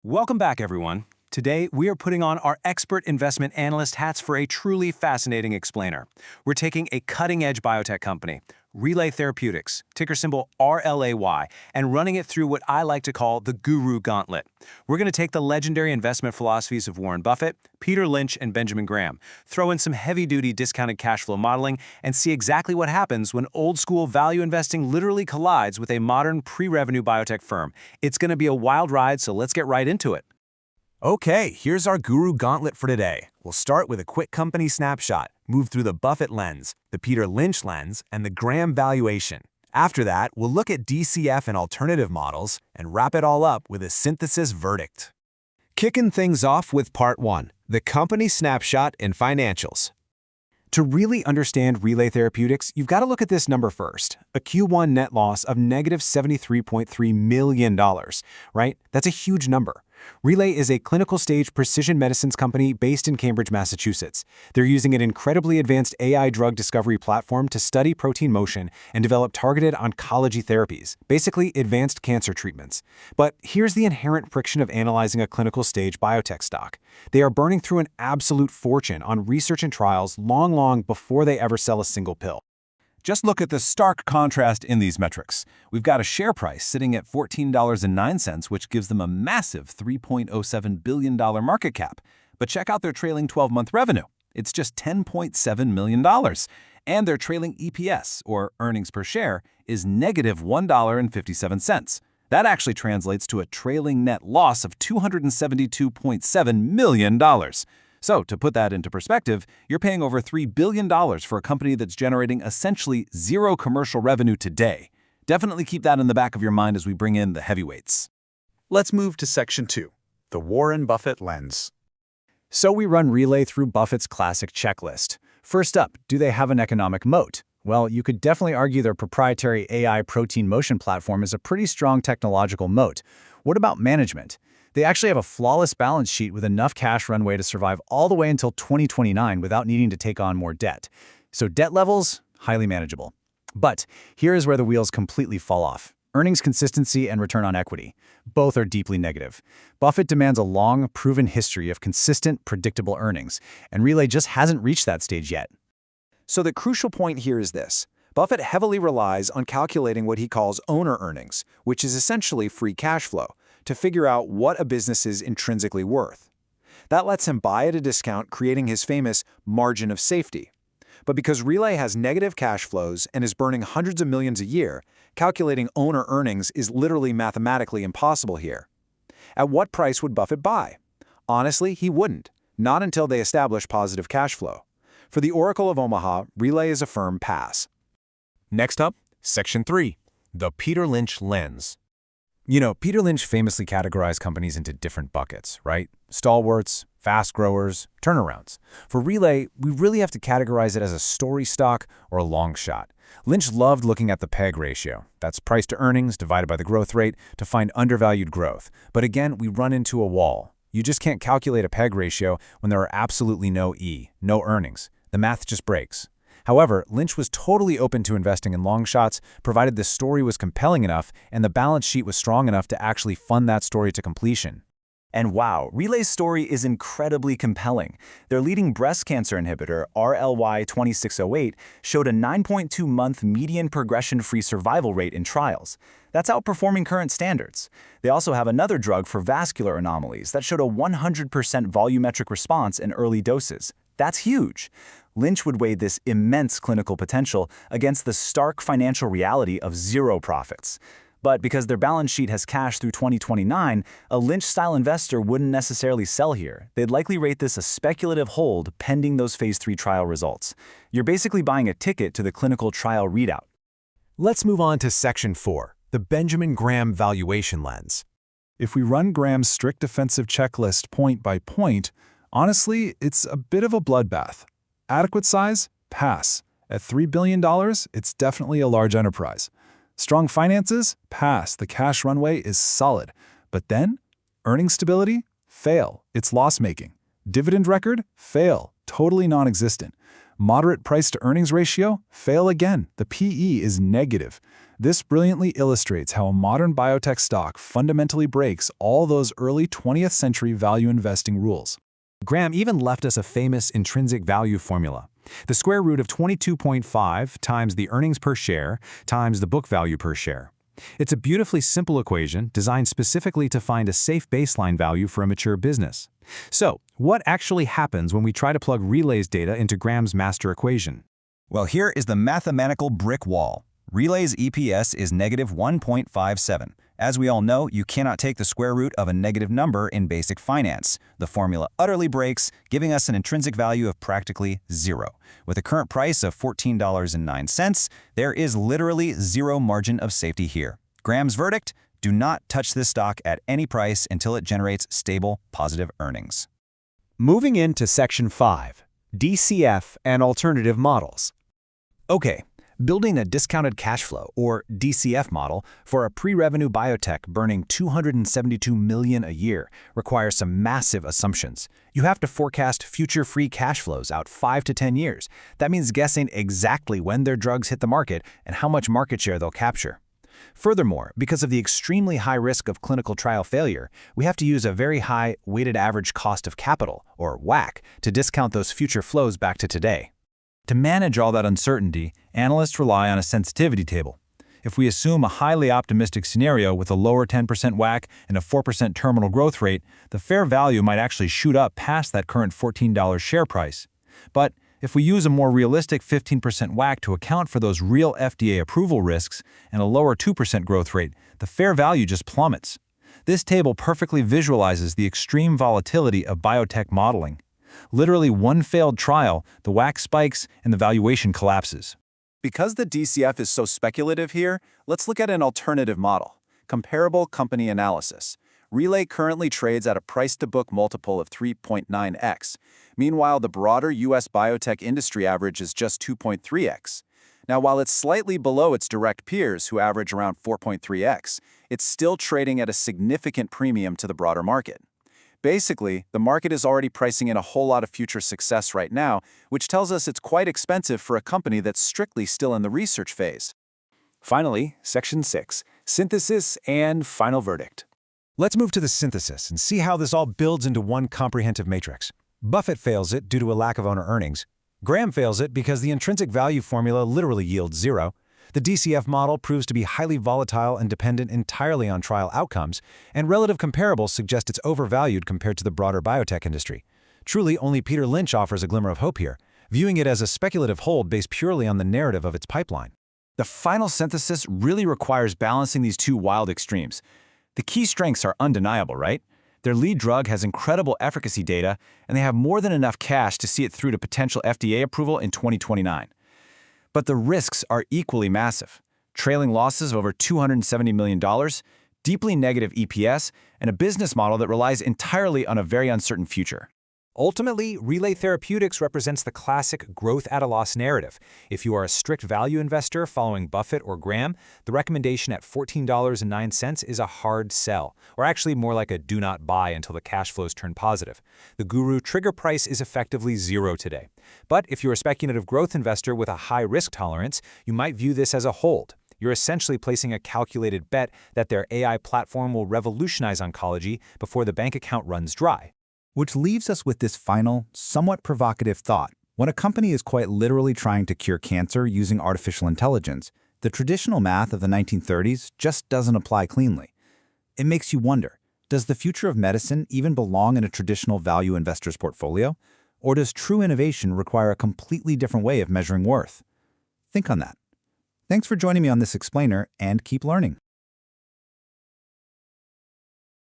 Welcome back, everyone. Today, we are putting on our expert investment analyst hats for a truly fascinating explainer. We're taking a cutting-edge biotech company, Relay Therapeutics, ticker symbol RLAY, and running it through what I like to call the Guru Gauntlet. We're going to take the legendary investment philosophies of Warren Buffett, Peter Lynch, and Benjamin Graham, throw in some heavy-duty discounted cash flow modeling, and see exactly what happens when old-school value investing literally collides with a modern pre-revenue biotech firm. It's going to be a wild ride, so let's get right into it. Okay, here's our Guru Gauntlet for today. We'll start with a quick company snapshot, move through the Buffett lens, the Peter Lynch lens, and the Graham valuation. After that, we'll look at DCF and alternative models, and wrap it all up with a synthesis verdict. Kicking things off with Part 1, the company snapshot and financials. To really understand Relay Therapeutics, you've got to look at this number first, a Q1 net loss of negative $73.3 million, right? That's a huge number. Relay is a clinical-stage precision medicines company based in Cambridge, Massachusetts. They're using an incredibly advanced AI drug discovery platform to study protein motion and develop targeted oncology therapies, basically advanced cancer treatments. But here's the inherent friction of analyzing a clinical-stage biotech stock. They are burning through an absolute fortune on research and trials long before they ever sell a single pill. Just look at the stark contrast in these metrics. We've got a share price sitting at $14.09, which gives them a massive $3.07 billion market cap. But check out their trailing 12-month revenue. It's just $10.7 million. And their trailing EPS, or earnings per share, is negative $1.57. That actually translates to a trailing net loss of $272.7 million. So, to put that into perspective, you're paying over $3 billion for a company that's generating essentially zero commercial revenue today. Definitely keep that in the back of your mind as we bring in the heavyweights. Let's move to Section 2, the Warren Buffett lens. So we run Relay through Buffett's classic checklist. First up, do they have an economic moat? Well, you could definitely argue their proprietary AI protein motion platform is a pretty strong technological moat. What about management? They actually have a flawless balance sheet with enough cash runway to survive all the way until 2029 without needing to take on more debt. So debt levels, highly manageable. But here is where the wheels completely fall off. Earnings consistency and return on equity. Both are deeply negative. Buffett demands a long, proven history of consistent, predictable earnings, and Relay just hasn't reached that stage yet. So the crucial point here is this. Buffett heavily relies on calculating what he calls owner earnings, which is essentially free cash flow, to figure out what a business is intrinsically worth. That lets him buy at a discount, creating his famous margin of safety. But because Relay has negative cash flows and is burning hundreds of millions a year, calculating owner earnings is literally mathematically impossible here. At what price would Buffett buy? Honestly, he wouldn't, not until they establish positive cash flow. For the Oracle of Omaha, Relay is a firm pass. Next up, Section 3, the Peter Lynch lens. You know, Peter Lynch famously categorized companies into different buckets, right? Stalwarts, fast growers, turnarounds. For Relay, we really have to categorize it as a story stock or a long shot. Lynch loved looking at the PEG ratio. That's price to earnings divided by the growth rate to find undervalued growth. But again, we run into a wall. You just can't calculate a PEG ratio when there are absolutely no E, no earnings. The math just breaks. However, Lynch was totally open to investing in long shots, provided the story was compelling enough and the balance sheet was strong enough to actually fund that story to completion. And wow, Relay's story is incredibly compelling. Their leading breast cancer inhibitor, RLY-2608, showed a 9.2-month median progression-free survival rate in trials. That's outperforming current standards. They also have another drug for vascular anomalies that showed a 100% volumetric response in early doses. That's huge. Lynch would weigh this immense clinical potential against the stark financial reality of zero profits. But because their balance sheet has cash through 2029, a Lynch-style investor wouldn't necessarily sell here. They'd likely rate this a speculative hold pending those Phase 3 trial results. You're basically buying a ticket to the clinical trial readout. Let's move on to Section 4, the Benjamin Graham valuation lens. If we run Graham's strict defensive checklist point by point, honestly, it's a bit of a bloodbath. Adequate size? Pass. At $3 billion, it's definitely a large enterprise. Strong finances? Pass. The cash runway is solid. But then, earnings stability? Fail. It's loss-making. Dividend record? Fail. Totally non-existent. Moderate price-to-earnings ratio? Fail again. The PE is negative. This brilliantly illustrates how a modern biotech stock fundamentally breaks all those early 20th century value investing rules. Graham even left us a famous intrinsic value formula. The square root of 22.5 times the earnings per share times the book value per share. It's a beautifully simple equation designed specifically to find a safe baseline value for a mature business. So, what actually happens when we try to plug Relay's data into Graham's master equation? Well, here is the mathematical brick wall. Relay's EPS is negative 1.57. As we all know, you cannot take the square root of a negative number in basic finance. The formula utterly breaks, giving us an intrinsic value of practically zero. With a current price of $14.09, there is literally zero margin of safety here. Graham's verdict? Do not touch this stock at any price until it generates stable, positive earnings. Moving into Section 5, DCF and Alternative Models. Okay, building a discounted cash flow, or DCF model, for a pre-revenue biotech burning $272 million a year requires some massive assumptions. You have to forecast future free cash flows out 5 to 10 years. That means guessing exactly when their drugs hit the market and how much market share they'll capture. Furthermore, because of the extremely high risk of clinical trial failure, we have to use a very high weighted average cost of capital, or WACC, to discount those future flows back to today. To manage all that uncertainty, analysts rely on a sensitivity table. If we assume a highly optimistic scenario with a lower 10% WACC and a 4% terminal growth rate, the fair value might actually shoot up past that current $14 share price. But if we use a more realistic 15% WACC to account for those real FDA approval risks and a lower 2% growth rate, the fair value just plummets. This table perfectly visualizes the extreme volatility of biotech modeling. Literally one failed trial, the WACC spikes and the valuation collapses. Because the DCF is so speculative here, let's look at an alternative model, comparable company analysis. Relay currently trades at a price-to-book multiple of 3.9x. Meanwhile, the broader U.S. biotech industry average is just 2.3x. Now, while it's slightly below its direct peers, who average around 4.3x, it's still trading at a significant premium to the broader market. Basically, the market is already pricing in a whole lot of future success right now, which tells us it's quite expensive for a company that's strictly still in the research phase. Finally, Section 6, Synthesis and Final Verdict. Let's move to the synthesis and see how this all builds into one comprehensive matrix. Buffett fails it due to a lack of owner earnings. Graham fails it because the intrinsic value formula literally yields zero. The DCF model proves to be highly volatile and dependent entirely on trial outcomes, and relative comparables suggest it's overvalued compared to the broader biotech industry. Truly, only Peter Lynch offers a glimmer of hope here, viewing it as a speculative hold based purely on the narrative of its pipeline. The final synthesis really requires balancing these two wild extremes. The key strengths are undeniable, right? Their lead drug has incredible efficacy data, and they have more than enough cash to see it through to potential FDA approval in 2029. But the risks are equally massive. Trailing losses of over $270 million, deeply negative EPS, and a business model that relies entirely on a very uncertain future. Ultimately, Relay Therapeutics represents the classic growth at a loss narrative. If you are a strict value investor following Buffett or Graham, the recommendation at $14.09 is a hard sell, or actually more like a do not buy until the cash flows turn positive. The guru trigger price is effectively zero today. But if you're a speculative growth investor with a high risk tolerance, you might view this as a hold. You're essentially placing a calculated bet that their AI platform will revolutionize oncology before the bank account runs dry. Which leaves us with this final, somewhat provocative thought. When a company is quite literally trying to cure cancer using artificial intelligence, the traditional math of the 1930s just doesn't apply cleanly. It makes you wonder, does the future of medicine even belong in a traditional value investor's portfolio? Or does true innovation require a completely different way of measuring worth? Think on that. Thanks for joining me on this explainer, and keep learning.